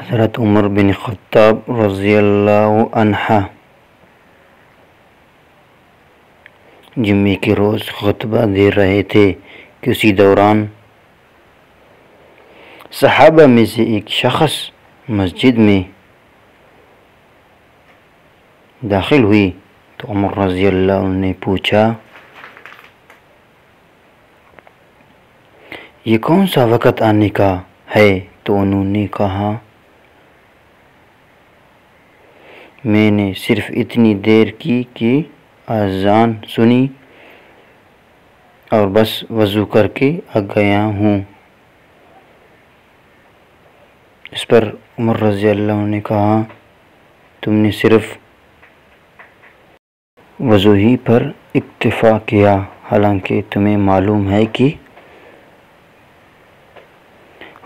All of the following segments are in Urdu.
حضرت عمر بن خطاب رضی اللہ عنہ جمعے کے روز خطبہ دے رہے تھے کہ اسی دوران صحابہ میں سے ایک شخص مسجد میں داخل ہوئی تو عمر رضی اللہ عنہ نے پوچھا، یہ کون سا وقت آنے کا ہے؟ تو انہوں نے کہا، میں نے صرف اتنی دیر کی کہ اذان سنی اور بس وضو کر کے آ گیا ہوں۔ اس پر عمر رضی اللہ عنہ نے کہا، تم نے صرف وضو ہی پر اکتفا کیا، حالانکہ تمہیں معلوم ہے کہ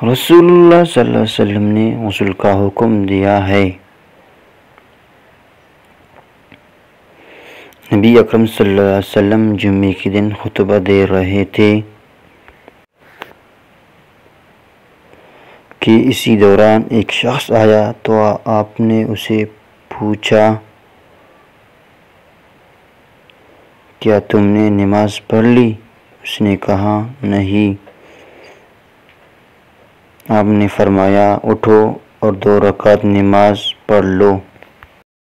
رسول اللہ صلی اللہ علیہ وسلم نے غسل کا حکم دیا ہے۔ نبی اکرم صلی اللہ علیہ وسلم جمعے کے دن خطبہ دے رہے تھے کہ اسی دوران ایک شخص آیا تو آپ نے اسے پوچھا، کیا تم نے نماز پڑھ لی؟ اس نے کہا، نہیں۔ آپ نے فرمایا، اٹھو اور 2 رکعت نماز پڑھ لو۔